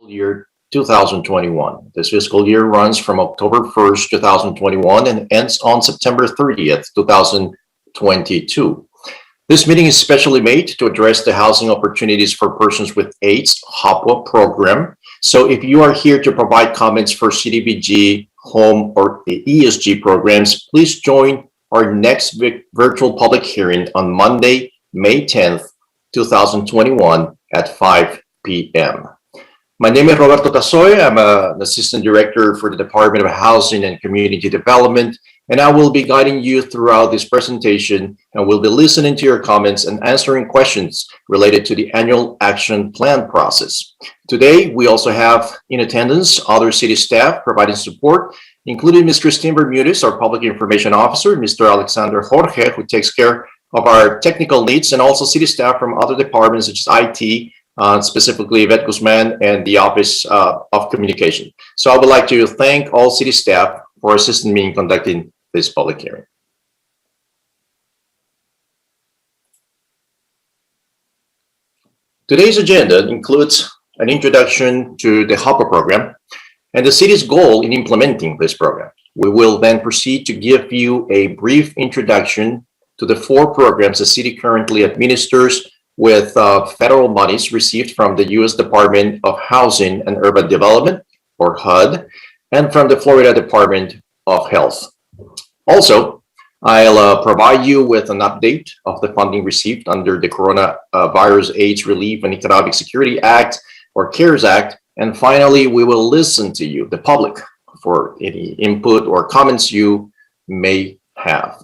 year 2021. This fiscal year runs from October 1st, 2021 and ends on September 30th, 2022. This meeting is specially made to address the housing opportunities for persons with AIDS HOPWA program. So if you are here to provide comments for CDBG, home, or ESG programs, please join our next virtual public hearing on Monday, May 10th, 2021 at 5 p.m. My name is Roberto Tasoy. I'm an Assistant Director for the Department of Housing and Community Development, and I will be guiding you throughout this presentation and will be listening to your comments and answering questions related to the annual action plan process. Today, we also have in attendance other city staff providing support, including Ms. Christine Bermudez, our Public Information Officer, Mr. Alexander Jorge, who takes care of our technical needs, and also city staff from other departments such as IT, specifically Yvette Guzman and the Office of Communication. So I would like to thank all city staff for assisting me in conducting this public hearing. Today's agenda includes an introduction to the HOPWA program and the city's goal in implementing this program. We will then proceed to give you a brief introduction to the 4 programs the city currently administers with federal monies received from the U.S. Department of Housing and Urban Development, or HUD, and from the Florida Department of Health. Also, I'll provide you with an update of the funding received under the Coronavirus AIDS Relief and Economic Security Act, or CARES Act. And finally, we will listen to you, the public, for any input or comments you may have.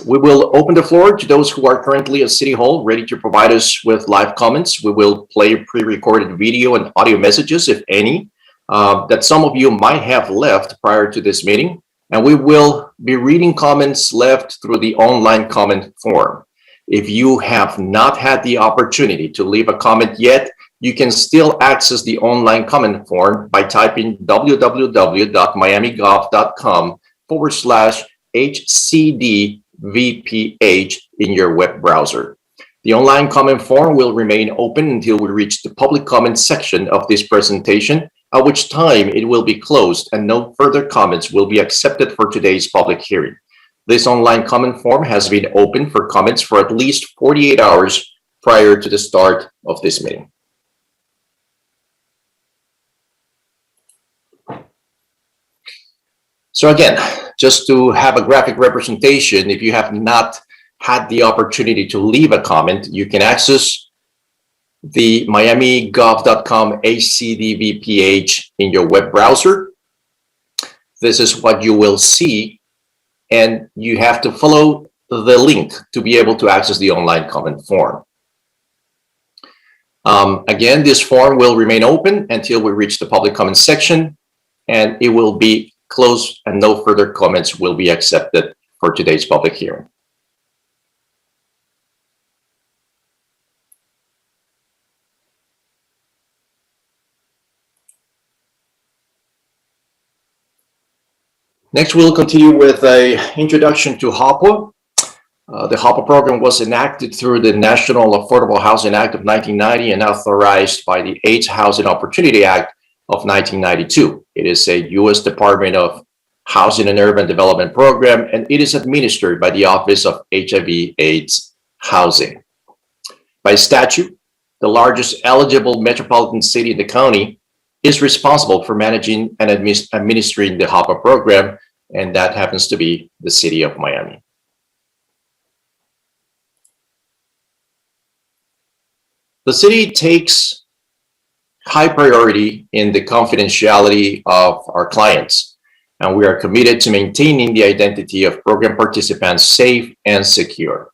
We will open the floor to those who are currently at City Hall ready to provide us with live comments. We will play pre-recorded video and audio messages, if any, that some of you might have left prior to this meeting. And we will be reading comments left through the online comment form. If you have not had the opportunity to leave a comment yet, you can still access the online comment form by typing www.miamigov.com/HCDVPH in your web browser. The online comment form will remain open until we reach the public comment section of this presentation, at which time it will be closed and no further comments will be accepted for today's public hearing. This online comment form has been open for comments for at least 48 hours prior to the start of this meeting. So again, just to have a graphic representation, if you have not had the opportunity to leave a comment, you can access the miamigov.com HCDVPH in your web browser. This is what you will see, and you have to follow the link to be able to access the online comment form. Again, this form will remain open until we reach the public comment section, and it will be closed and no further comments will be accepted for today's public hearing. Next, we'll continue with an introduction to HOPWA. The HOPWA program was enacted through the National Affordable Housing Act of 1990 and authorized by the AIDS Housing Opportunity Act of 1992. It is a U.S. Department of Housing and Urban Development program, and it is administered by the Office of HIV/AIDS Housing. By statute, the largest eligible metropolitan city in the county is responsible for managing and administering the HOPWA program, and that happens to be the city of Miami. The city takes high priority in the confidentiality of our clients, and we are committed to maintaining the identity of program participants safe and secure.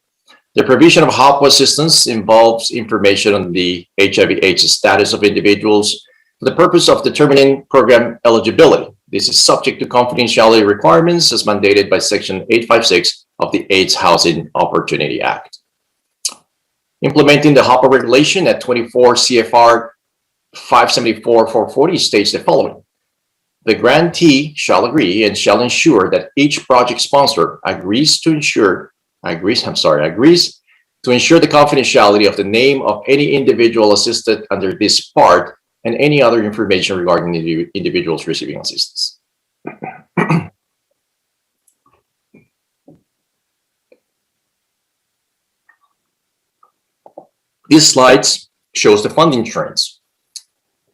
The provision of HOPWA assistance involves information on the HIV/AIDS status of individuals for the purpose of determining program eligibility. This is subject to confidentiality requirements as mandated by Section 856 of the AIDS Housing Opportunity Act. Implementing the HOPWA regulation at 24 CFR 574-440 states the following: the grantee shall agree and shall ensure that each project sponsor agrees to ensure the confidentiality of the name of any individual assisted under this part and any other information regarding the individuals receiving assistance. These slides shows the funding trends.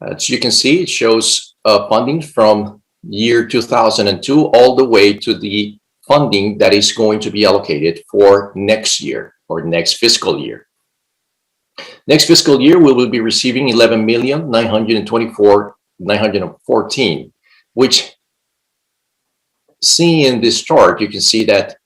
As you can see, it shows funding from year 2002 all the way to the funding that is going to be allocated for next year or next fiscal year. Next fiscal year, we will be receiving 11,924,914, which, seeing in this chart, you can see that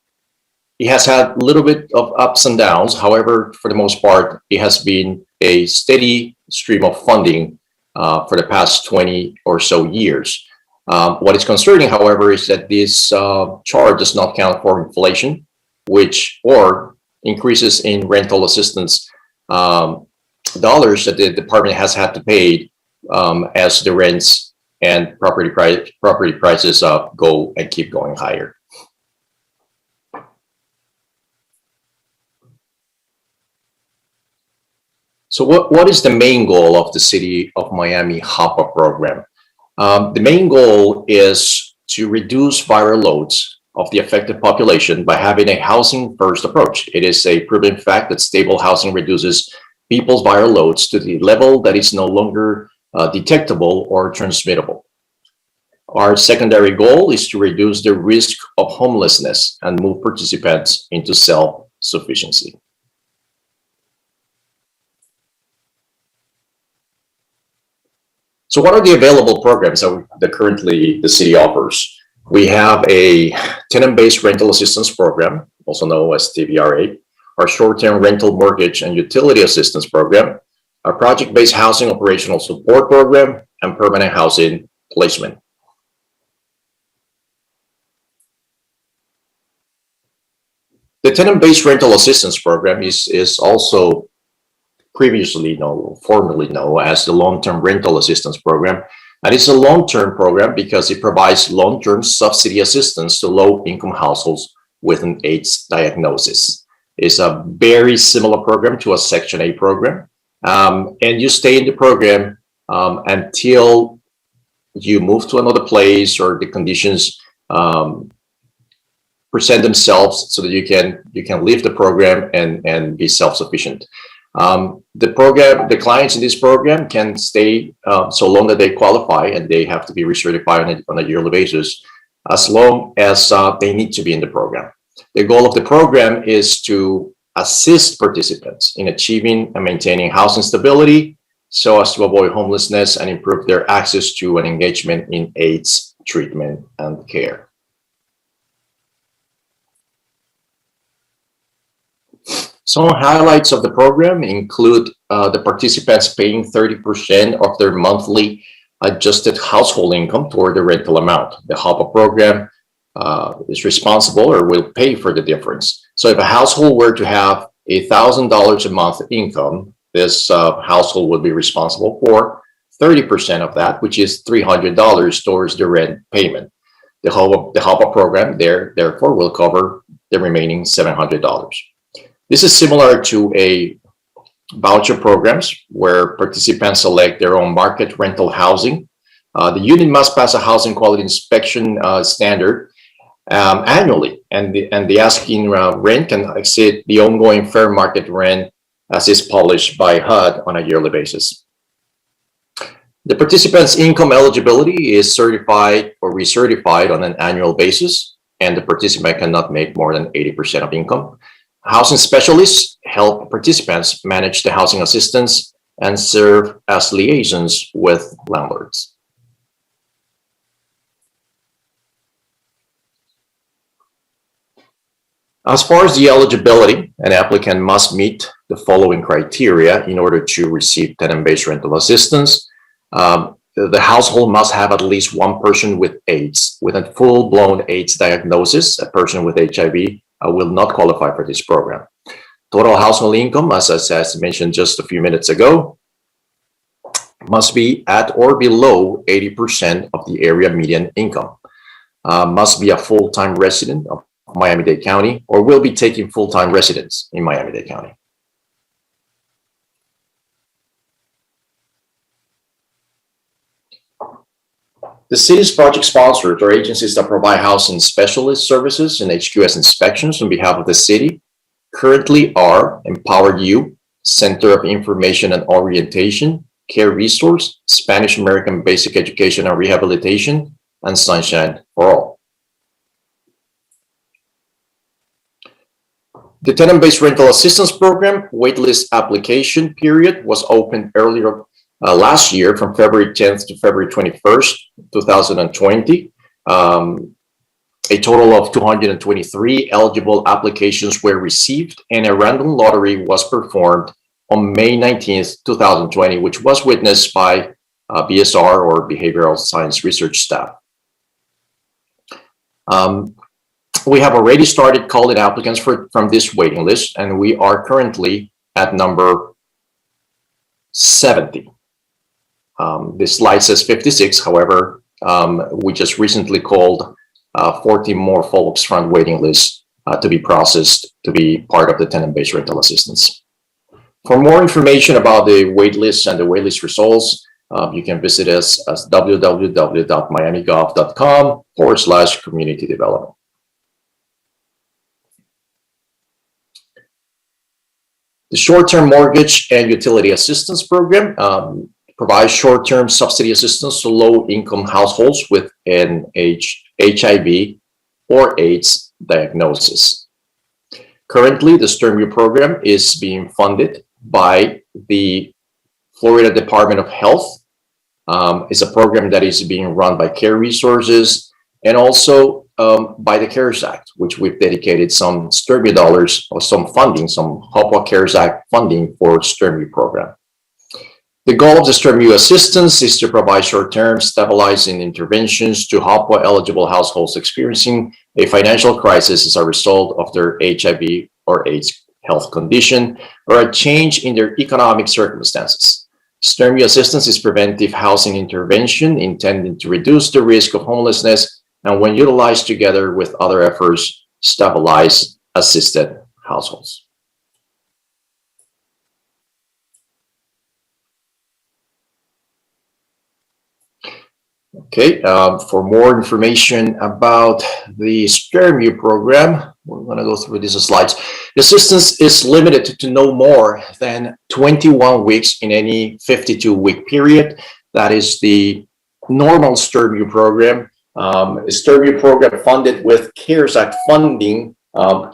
it has had a little bit of ups and downs. However, for the most part, it has been a steady stream of funding for the past 20 or so years. What is concerning, however, is that this chart does not count for inflation, or increases in rental assistance dollars that the department has had to pay as the rents and property prices go and keep going higher. So what is the main goal of the City of Miami HOPWA program? The main goal is to reduce viral loads of the affected population by having a housing first approach. It is a proven fact that stable housing reduces people's viral loads to the level that is no longer detectable or transmittable. Our secondary goal is to reduce the risk of homelessness and move participants into self-sufficiency. So what are the available programs that currently the city offers? We have a tenant-based rental assistance program, also known as TBRA, our short-term rental mortgage and utility assistance program, our project-based housing operational support program, and permanent housing placement. The tenant-based rental assistance program is also formerly known as the long-term rental assistance program. And it's a long-term program because it provides long-term subsidy assistance to low-income households with an AIDS diagnosis. It's a very similar program to a Section 8 program. And you stay in the program until you move to another place or the conditions present themselves so that you can leave the program and be self-sufficient. The clients in this program can stay so long that they qualify, and they have to be recertified on a yearly basis, as long as they need to be in the program. The goal of the program is to assist participants in achieving and maintaining housing stability so as to avoid homelessness and improve their access to an engagement in AIDS treatment and care. Some highlights of the program include the participants paying 30% of their monthly adjusted household income toward the rental amount. The HOPWA program is responsible or will pay for the difference. So if a household were to have $1,000 a month income, this household would be responsible for 30% of that, which is $300 towards the rent payment. The HOPWA program therefore will cover the remaining $700. This is similar to a voucher programs where participants select their own market rental housing. The unit must pass a housing quality inspection standard annually, and the asking rent can exceed the ongoing fair market rent as is published by HUD on a yearly basis. The participant's income eligibility is certified or recertified on an annual basis, and the participant cannot make more than 80% of income. Housing specialists help participants manage the housing assistance and serve as liaisons with landlords. As far as the eligibility, an applicant must meet the following criteria in order to receive tenant-based rental assistance. The household must have at least one person with AIDS, with a full-blown AIDS diagnosis. A person with HIV will not qualify for this program. Total household income, as I mentioned just a few minutes ago, must be at or below 80% of the area median income. Must be a full-time resident of Miami-Dade County or will be taking full-time residence in Miami-Dade County. The city's project sponsors are agencies that provide housing specialist services and HQS inspections on behalf of the city. Currently are Empowered You, Center of Information and Orientation, Care Resource, Spanish American Basic Education and Rehabilitation, and Sunshine for All. The tenant-based rental assistance program waitlist application period was opened earlier last year from February 10th to February 21st, 2020. A total of 223 eligible applications were received, and a random lottery was performed on May 19th, 2020, which was witnessed by BSR, or Behavioral Science Research staff. We have already started calling applicants from this waiting list, and we are currently at number 70. This slide says 56. However, we just recently called 14 more folks from waiting list to be processed to be part of the tenant-based rental assistance. For more information about the wait list and the wait list results, you can visit us at www.miamigov.com/community development. The short-term mortgage and utility assistance program provides short-term subsidy assistance to low-income households with an HIV or AIDS diagnosis. Currently, the STRMU program is being funded by the Florida Department of Health. It's a program that is being run by Care Resources and also by the CARES Act, which we've dedicated some STRMU dollars or some funding, some HOPWA CARES Act funding for STRMU program. The goal of the STRMU assistance is to provide short-term stabilizing interventions to HOPWA eligible households experiencing a financial crisis as a result of their HIV or AIDS health condition or a change in their economic circumstances. STRMU assistance is preventive housing intervention intended to reduce the risk of homelessness, and when utilized together with other efforts, stabilize assisted households. Okay, for more information about the STRMU program, we're going to go through these slides. The assistance is limited to no more than 21 weeks in any 52-week period. That is the normal STRMU program. STRMU program funded with CARES Act funding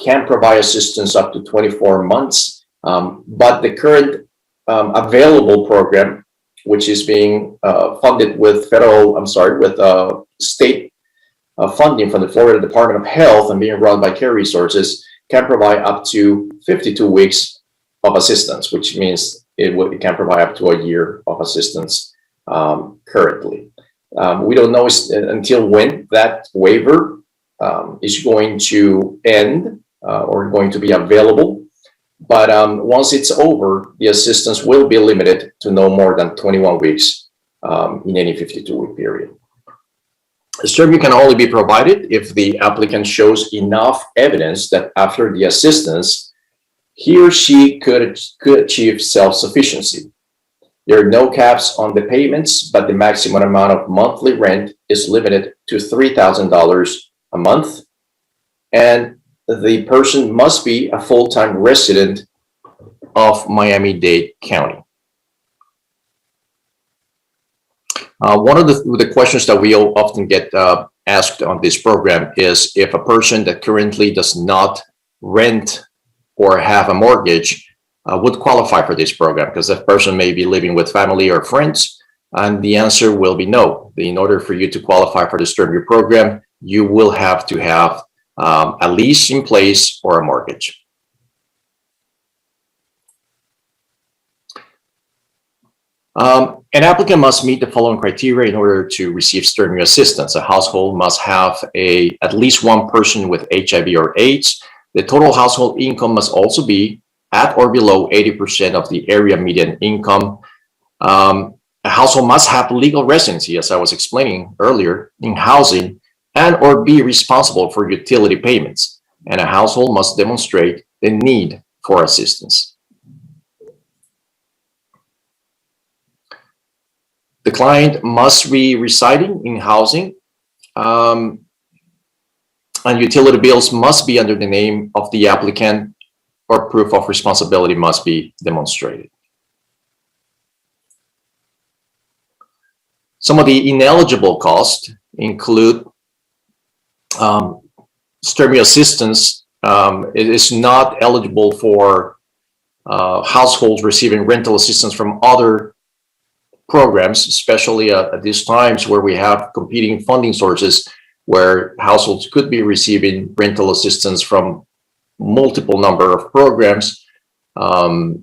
can provide assistance up to 24 months, but the current available program, which is being funded with state funding from the Florida Department of Health and being run by Care Resources, can provide up to 52 weeks of assistance, which means it can provide up to a year of assistance currently. We don't know until when that waiver is going to end or going to be available. But once it's over, the assistance will be limited to no more than 21 weeks in any 52-week period. STRMU can only be provided if the applicant shows enough evidence that after the assistance, he or she could achieve self-sufficiency. There are no caps on the payments, but the maximum amount of monthly rent is limited to $3,000 a month, and the person must be a full-time resident of Miami-Dade County. One of the questions that we often get asked on this program is if a person that currently does not rent or have a mortgage would qualify for this program, because that person may be living with family or friends, and the answer will be no. In order for you to qualify for the STRMU program, you will have to have a lease in place or a mortgage. An applicant must meet the following criteria in order to receive STRMU assistance. A household must have at least one person with HIV or AIDS. The total household income must also be at or below 80% of the area median income. A household must have legal residency, as I was explaining earlier, in housing and or be responsible for utility payments. And a household must demonstrate the need for assistance. The client must be residing in housing, and utility bills must be under the name of the applicant, or proof of responsibility must be demonstrated. Some of the ineligible costs include STRMU assistance. It is not eligible for households receiving rental assistance from other programs, especially at these times where we have competing funding sources, where households could be receiving rental assistance from multiple number of programs,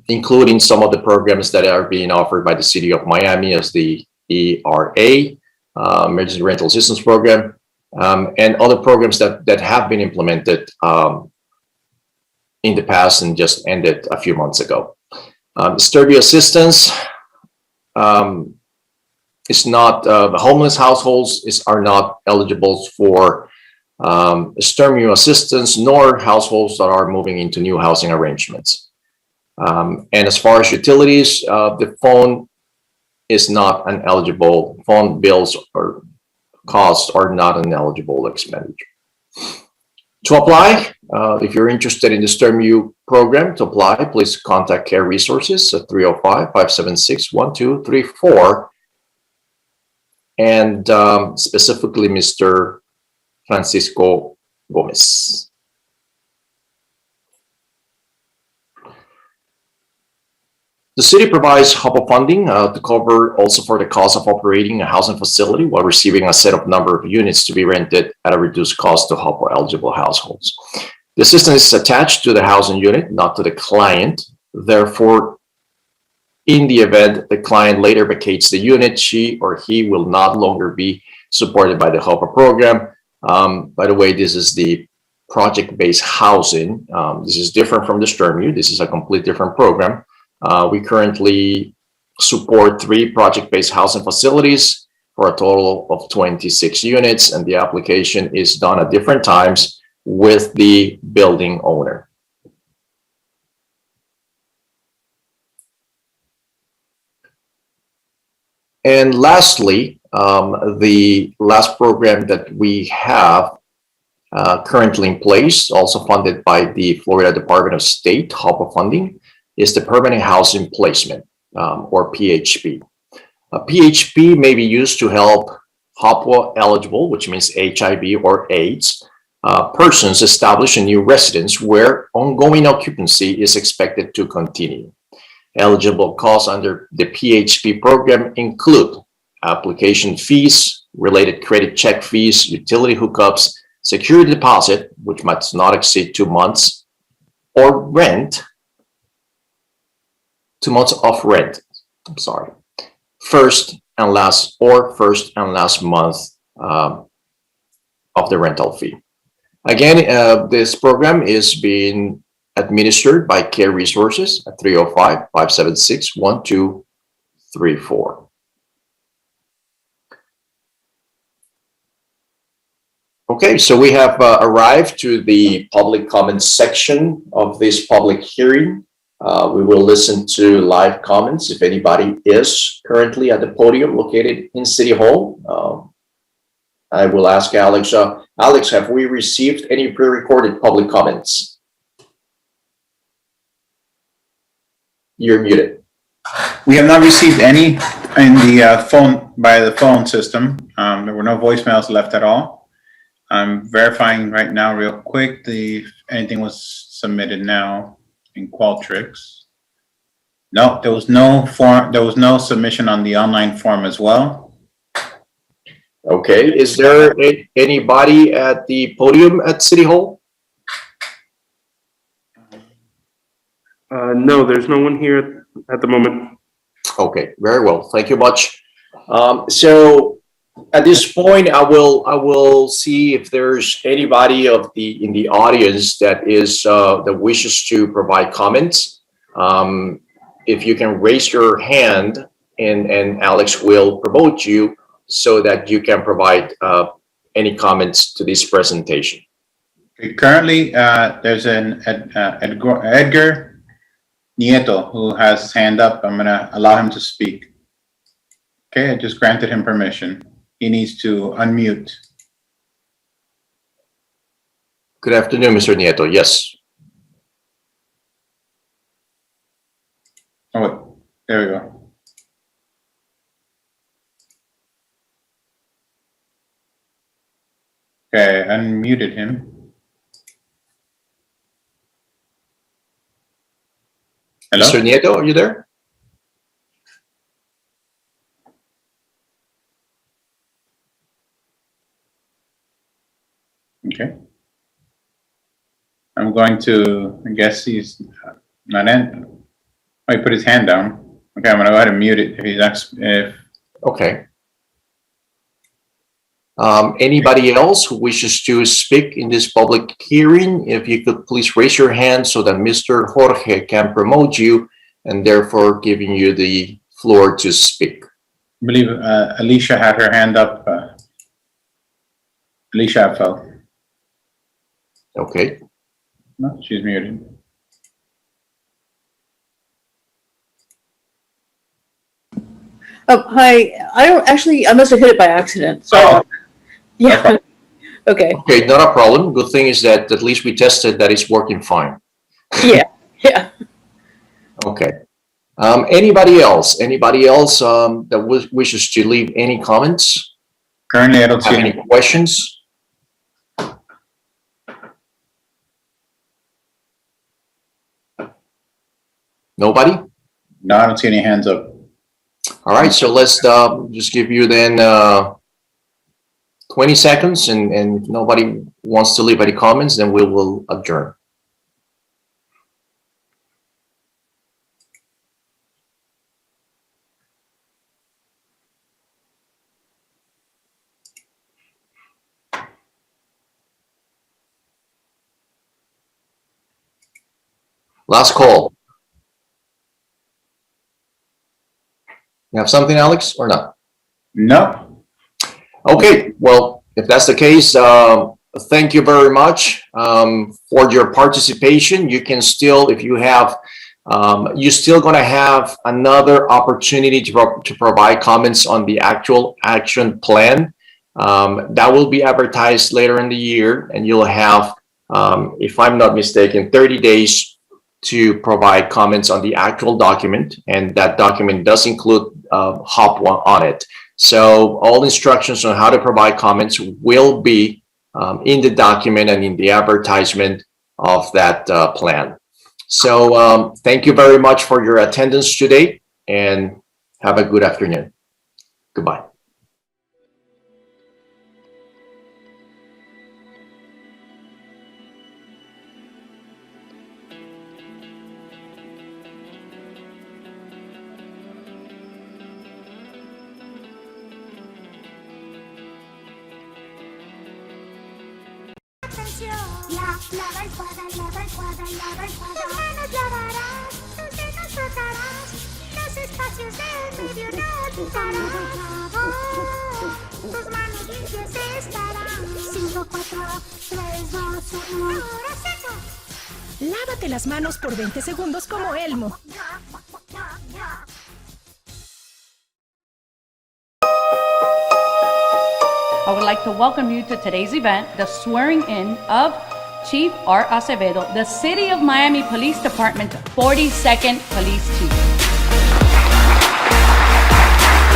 including some of the programs that are being offered by the City of Miami as the ERA, Emergency Rental Assistance Program, and other programs that have been implemented in the past and just ended a few months ago. STRMU assistance is not, homeless households are not eligible for STRMU assistance, nor households that are moving into new housing arrangements. And as far as utilities, the phone is not an eligible, phone bills or costs are not an eligible expenditure. To apply, if you're interested in the STRMU program, to apply, please contact Care Resources at 305-576-1234, and specifically Mr. Francisco Gomez. The city provides HOPWA funding to cover also for the cost of operating a housing facility while receiving a set of number of units to be rented at a reduced cost to HOPWA eligible households. The assistance is attached to the housing unit, not to the client. Therefore, in the event the client later vacates the unit, she or he will not longer be supported by the HOPWA program. By the way, this is the project-based housing. This is different from the STRMU. This is a completely different program. We currently support 3 project-based housing facilities for a total of 26 units, and the application is done at different times with the building owner. And lastly, the last program that we have currently in place, also funded by the Florida Department of State, HOPWA funding, is the Permanent Housing Placement, or PHP. PHP may be used to help HOPWA eligible, which means HIV or AIDS, persons establish a new residence where ongoing occupancy is expected to continue. Eligible costs under the PHP program include application fees, related credit check fees, utility hookups, security deposit, which must not exceed 2 months, or rent, 2 months of rent, I'm sorry, first and last month of the rental fee. Again, this program is being administered by Care Resources at 305-576-1234. Okay, so we have arrived to the public comments section of this public hearing. We will listen to live comments if anybody is currently at the podium located in City Hall. I will ask Alex. Alex, have we received any pre-recorded public comments? You're muted. We have not received any in the phone by the phone system. There were no voicemails left at all. I'm verifying right now real quick if anything was submitted now in Qualtrics. No, there was no form. There was no submission on the online form as well. Okay, is there anybody at the podium at City Hall? No, there's no one here at the moment. Okay, very well. Thank you much. So at this point, I will see if there's anybody in the audience that wishes to provide comments. If you can raise your hand, and Alex will promote you so that you can provide any comments to this presentation. Okay, currently, there's an Edgar Nieto who has his hand up. I'm going to allow him to speak. Okay, I just granted him permission. He needs to unmute. Good afternoon, Mr. Nieto. Yes. Oh, wait, there we go. Okay, I unmuted him. Hello? Mr. Nieto, are you there? Okay. I'm going to, I guess he's not in. Oh, he put his hand down. Okay, I'm gonna go ahead and mute it if he's if Okay. Anybody else who wishes to speak in this public hearing, if you could please raise your hand so that Mr. Jorge can promote you and therefore giving you the floor to speak. I believe Alicia had her hand up. Alicia fell. Okay. No, she's muted. Oh, hi. I must have hit it by accident. So, Oh, yeah. Okay. Okay, not a problem. Good thing is that at least we tested that it's working fine. Yeah. Yeah. Okay. Anybody else? Anybody else that wishes to leave any comments? currently I don't see Have any any. questions? Nobody? No, I don't see any hands up. All right, so let's just give you then 20 seconds, and if nobody wants to leave any comments, then we will adjourn. Last call. You have something, Alex, or not? No. Okay, well, if that's the case, thank you very much for your participation. You can still, if you have, you're still going to have another opportunity to provide comments on the actual action plan. That will be advertised later in the year, and you'll have, if I'm not mistaken, 30 days to provide comments on the actual document, and that document does include HOPWA on it. So all instructions on how to provide comments will be in the document and in the advertisement of that plan. So thank you very much for your attendance today, and have a good afternoon. Goodbye. Lava enjuaga, lava enjuaga, lava enjuaga. Tus manos lavarás, tus senos frotarás, los espacios del medio no ocuparás. Tus manos limpias estarán. 5, 4, 3, 2, 1. Ahora seco. Lávate las manos por 20 segundos como Elmo. I would like to welcome you to today's event, the swearing in of Chief Art Acevedo, the City of Miami Police Department's 42nd Police Chief.